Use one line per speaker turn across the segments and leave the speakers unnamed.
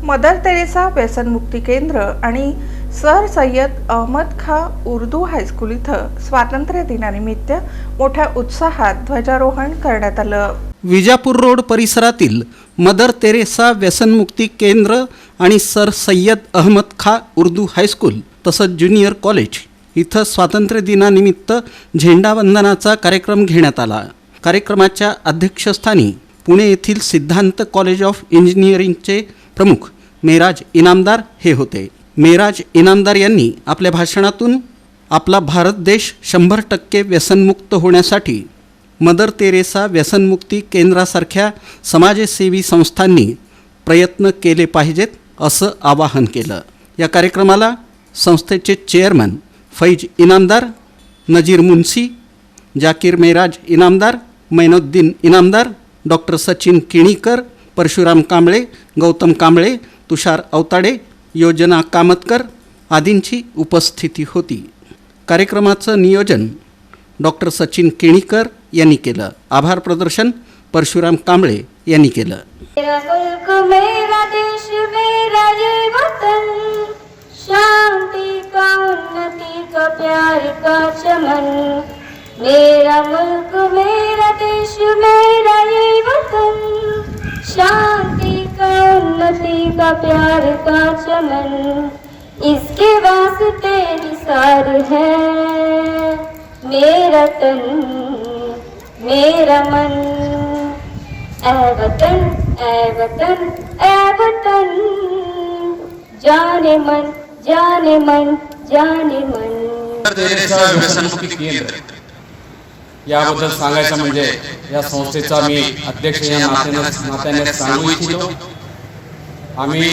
Mother Theresa व्यसनमुक्ती केंद्र आणि सर सय्यद अहमद खान उर्दू हायस्कूल इथं स्वातंत्र्य दिनानिमित्त मोठ्या उत्साहात ध्वजारोहण करण्यात आलं।
विजापूर रोड परिसरातील मदर तेरेसा व्यसनमुक्ती केंद्र आणि सर सय्यद अहमद खान उर्दू हायस्कूल तसंच ज्युनियर कॉलेज इथं स्वातंत्र्य दिनानिमित्त झेंडावंदनाचा कार्यक्रम घेण्यात आला। कार्यक्रमाच्या अध्यक्षस्थानी पुणे येथील सिद्धांत कॉलेज ऑफ इंजिनिअरिंगचे प्रमुख मेराज इनामदार हे होते। मेराज इनामदार यांनी आपल्या भाषणातून आपला भारत देश 100% व्यसनमुक्त होण्यासाठी मदर तेरेसा व्यसनमुक्ती केंद्रासारख्या समाजसेवी संस्थांनी प्रयत्न केले पाहिजेत असं आवाहन केलं। या कार्यक्रमाला संस्थेचे चेअरमन फैज इनामदार, नजीर मुन्सी, जाकीर मेराज इनामदार, मैनुद्दीन इनामदार, डॉक्टर सचिन किणीकर, परशुराम कांबळे, गौतम कांबळे, तुषार अवताडे, योजना कामतकर आदींची उपस्थिती होती। कार्यक्रमाचं नियोजन डॉक्टर सचिन किणीकर यांनी केलं। आभार प्रदर्शन परशुराम कांबळे यांनी केलं।
मेरा मुल्क मेरा देश मेरा ये वतन, शांति का उन्नति का प्यार का चमन। मेरा मुल्क मेरा देश मेरा ये वतन, शांति का उन्नति का प्यार का चमन। इसके वास्ते निसार है मेरा तन मेरा मन। ऐ वतन ऐ वतन ऐ वतन, जाने मन जाने मन जाने मन।
तेरेसा व्यसनमुक्ती केंद्र याबद्दल सांगायचं म्हणजे या संस्थेचा मी अध्यक्ष या नात्याने सांगू इच्छितो। आम्ही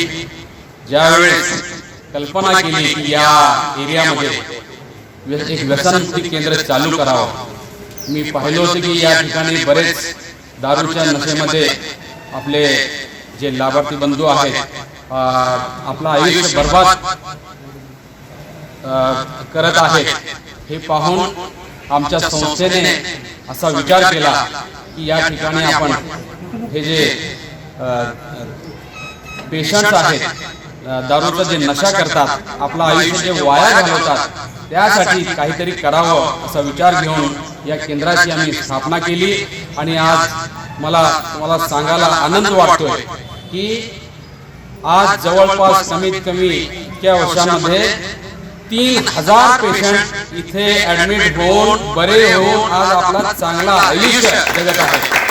ज्यावेळेस कल्पना केली की या एरियामध्ये एक व्यसनमुक्ती केंद्र चालू करावं, मी पाहिलं होतं की या ठिकाणी बरेच दारूच्या नशेमध्ये आपले जे लाभार्थी बंधू आहेत आपलं आयुष्य बर्बाद करत आहेत। हे पाहून आमच्या संस्थेने असा विचार केला की या ठिकाणी आपण हे जे पेशंट्स आहेत, दारूचा जे नशा करतात, आपलं आयुष्य जे वाया घालवतात, त्यासाठी काहीतरी करावं असा विचार घेऊन या केंद्राची आम्ही स्थापना केली। आणि आज मला तुम्हाला सांगायला आनंद वाटतोय की आज जवळपास कमीत कमी इतक्या वर्षांमध्ये 3000 पेशंट इथे ऍडमिट होऊन बरे होऊन आज आपला चांगला आयुष्य जगत आहे।